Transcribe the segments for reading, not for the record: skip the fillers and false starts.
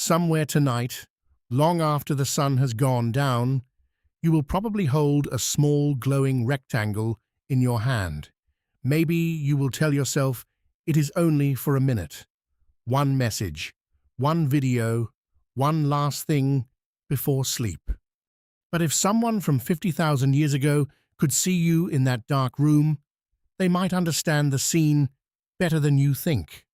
Somewhere tonight, long after the sun has gone down, you will probably hold a small glowing rectangle in your hand. Maybe you will tell yourself it is only for a minute. One message, one video, one last thing before sleep. But if someone from 50,000 years ago could see you in that dark room, they might understand the scene better than you think.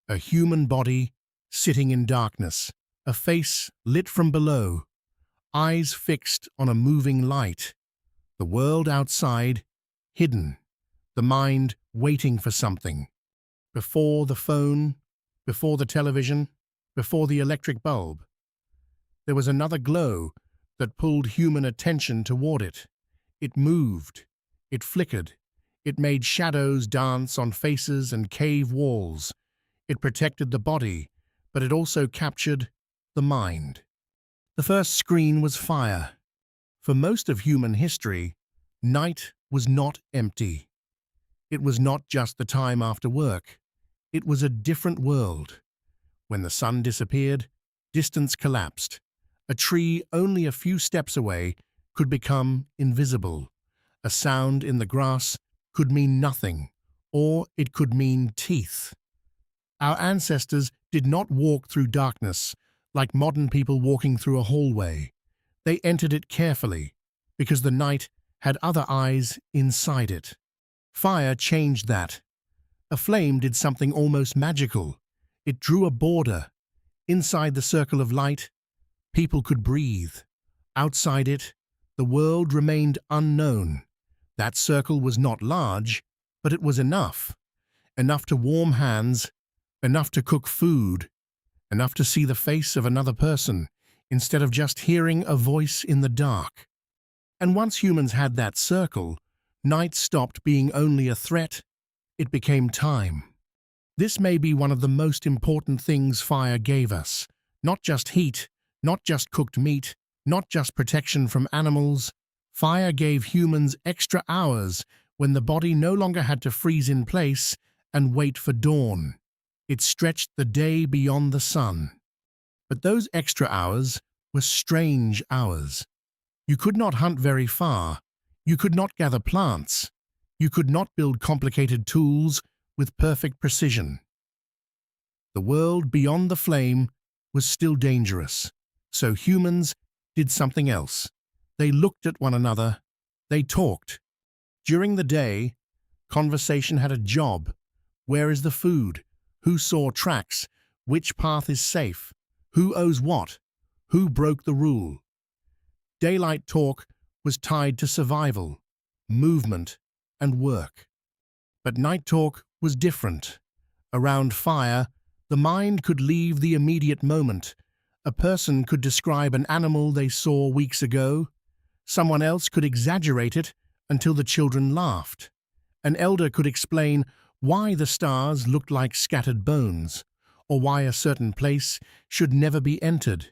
A human body sitting in darkness, a face lit from below, eyes fixed on a moving light, the world outside hidden, the mind waiting for something. Before the phone, before the television, before the electric bulb, there was another glow that pulled human attention toward it. It moved, it flickered, it made shadows dance on faces and cave walls. It protected the body, but it also captured the mind. The first screen was fire. For most of human history, night was not empty. It was not just the time after work. It was a different world. When the sun disappeared, distance collapsed. A tree only a few steps away could become invisible. A sound in the grass could mean nothing, or it could mean teeth. Our ancestors did not walk through darkness like modern people walking through a hallway. They entered it carefully, because the night had other eyes inside it. Fire changed that. A flame did something almost magical. It drew a border. Inside the circle of light, people could breathe. Outside it, the world remained unknown. That circle was not large, but it was enough. Enough to warm hands, enough to cook food, enough to see the face of another person, instead of just hearing a voice in the dark. And once humans had that circle, night stopped being only a threat, it became time. This may be one of the most important things fire gave us. Not just heat, not just cooked meat, not just protection from animals. Fire gave humans extra hours when the body no longer had to freeze in place and wait for dawn. It stretched the day beyond the sun. But those extra hours were strange hours. You could not hunt very far. You could not gather plants. You could not build complicated tools with perfect precision. The world beyond the flame was still dangerous. So humans did something else. They looked at one another. They talked. During the day, conversation had a job. Where is the food? Who saw tracks? Which path is safe? Who owes what? Who broke the rule? Daylight talk was tied to survival, movement, and work. But night talk was different. Around fire, the mind could leave the immediate moment. A person could describe an animal they saw weeks ago. Someone else could exaggerate it until the children laughed. An elder could explain why the stars looked like scattered bones, or why a certain place should never be entered.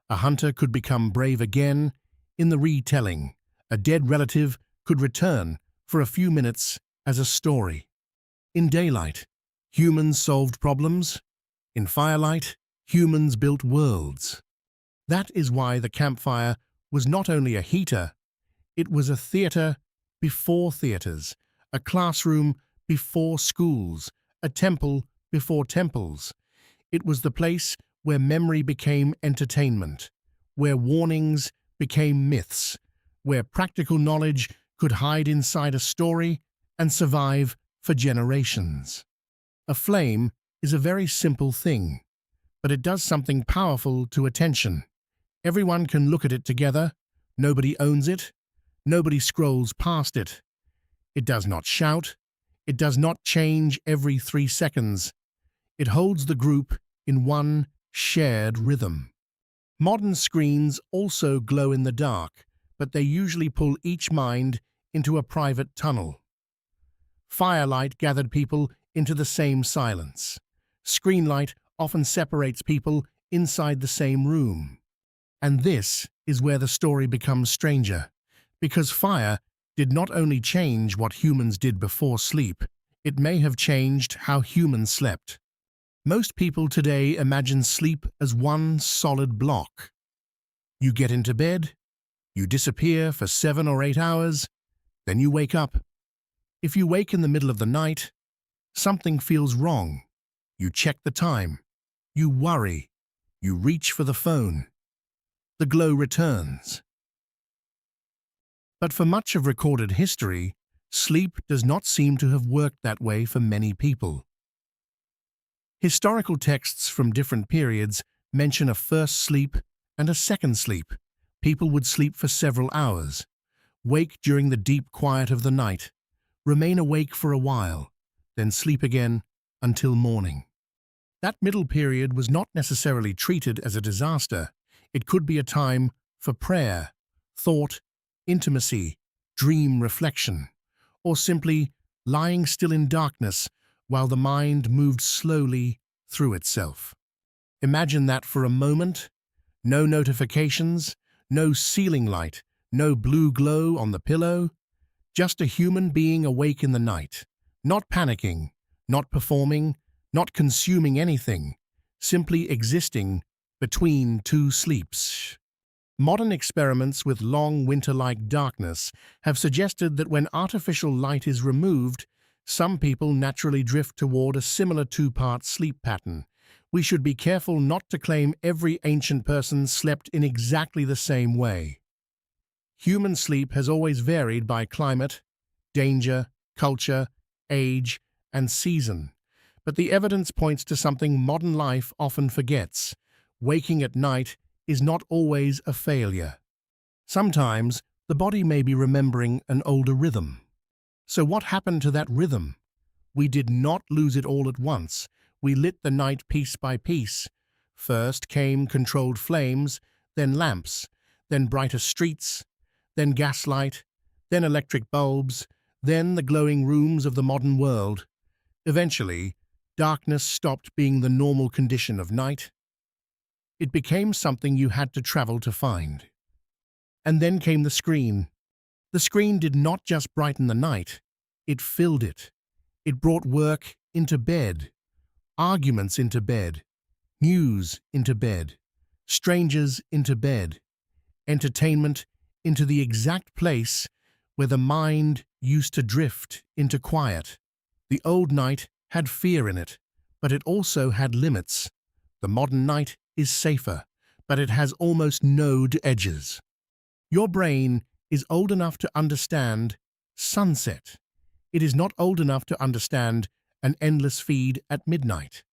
A hunter could become brave again in the retelling. A dead relative could return for a few minutes as a story. In daylight, humans solved problems. In firelight, humans built worlds. That is why the campfire was not only a heater, it was a theater before theaters, a classroom before schools, a temple before temples. It was the place where memory became entertainment, where warnings became myths, where practical knowledge could hide inside a story and survive for generations. A flame is a very simple thing, but it does something powerful to attention. Everyone can look at it together. Nobody owns it. Nobody scrolls past it. It does not shout. It does not change every 3 seconds. It holds the group in one shared rhythm. Modern screens also glow in the dark, but they usually pull each mind into a private tunnel. Firelight gathered people into the same silence. Screenlight often separates people inside the same room. And this is where the story becomes stranger, because fire did not only change what humans did before sleep, it may have changed how humans slept. Most people today imagine sleep as one solid block. You get into bed, you disappear for 7 or 8 hours, then you wake up. If you wake in the middle of the night, something feels wrong. You check the time. You worry. You reach for the phone. The glow returns. But for much of recorded history, sleep does not seem to have worked that way for many people. Historical texts from different periods mention a first sleep and a second sleep. People would sleep for several hours, wake during the deep quiet of the night, remain awake for a while, then sleep again until morning. That middle period was not necessarily treated as a disaster. It could be a time for prayer, thought, intimacy, dream reflection, or simply lying still in darkness while the mind moved slowly through itself. Imagine that for a moment. No notifications, no ceiling light, no blue glow on the pillow, just a human being awake in the night, not panicking, not performing, not consuming anything, simply existing between two sleeps. Modern experiments with long winter-like darkness have suggested that when artificial light is removed, some people naturally drift toward a similar two-part sleep pattern. We should be careful not to claim every ancient person slept in exactly the same way. Human sleep has always varied by climate, danger, culture, age, and season. But the evidence points to something modern life often forgets. Waking at night is not always a failure. Sometimes the body may be remembering an older rhythm. So what happened to that rhythm? We did not lose it all at once. We lit the night piece by piece. First came controlled flames, then lamps, then brighter streets, then gaslight, then electric bulbs, then the glowing rooms of the modern world. Eventually, darkness stopped being the normal condition of night. It became something you had to travel to find. And then came the screen. The screen did not just brighten the night, it filled it. It brought work into bed, arguments into bed, news into bed, strangers into bed, entertainment into the exact place where the mind used to drift into quiet. The old night had fear in it, but it also had limits. The modern night is safer, but it has almost no edges. Your brain is old enough to understand sunset. It is not old enough to understand an endless feed at midnight.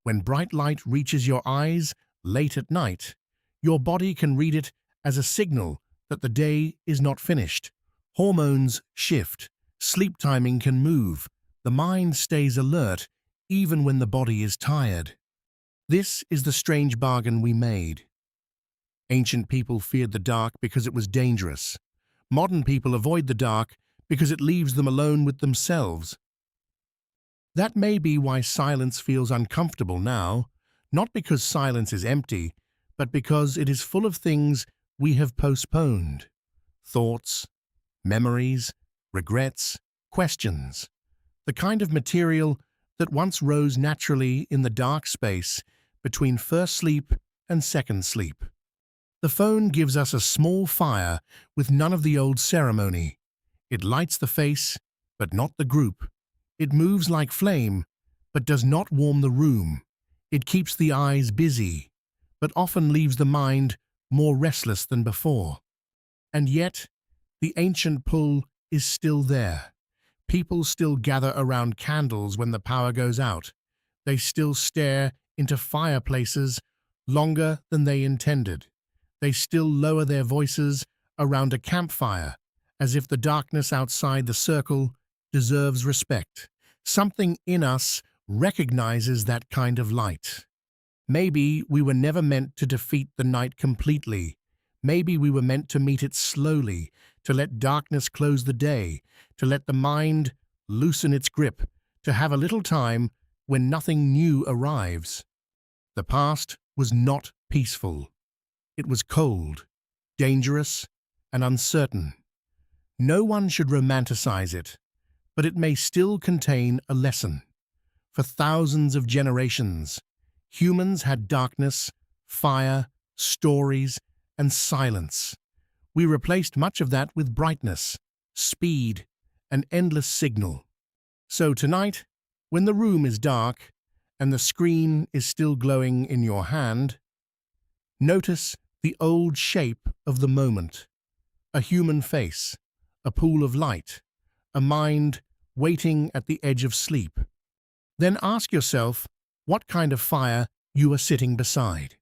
When bright light reaches your eyes late at night, your body can read it as a signal that the day is not finished. Hormones shift, sleep timing can move, the mind stays alert even when the body is tired. This is the strange bargain we made. Ancient people feared the dark because it was dangerous. Modern people avoid the dark because it leaves them alone with themselves. That may be why silence feels uncomfortable now, not because silence is empty, but because it is full of things we have postponed. Thoughts, memories, regrets, questions. The kind of material that once rose naturally in the dark space between first sleep and second sleep. The phone gives us a small fire with none of the old ceremony. It lights the face, but not the group. It moves like flame, but does not warm the room. It keeps the eyes busy, but often leaves the mind more restless than before. And yet, the ancient pull is still there. People still gather around candles when the power goes out. They still stare into fireplaces longer than they intended. They still lower their voices around a campfire, as if the darkness outside the circle deserves respect. Something in us recognizes that kind of light. Maybe we were never meant to defeat the night completely. Maybe we were meant to meet it slowly, to let darkness close the day, to let the mind loosen its grip, to have a little time when nothing new arrives. The past was not peaceful. It was cold, dangerous, and uncertain. No one should romanticize it, but it may still contain a lesson. For thousands of generations, humans had darkness, fire, stories, and silence. We replaced much of that with brightness, speed, and endless signal. So tonight, when the room is dark and the screen is still glowing in your hand, notice the old shape of the moment. A human face, a pool of light, a mind waiting at the edge of sleep. Then ask yourself what kind of fire you are sitting beside.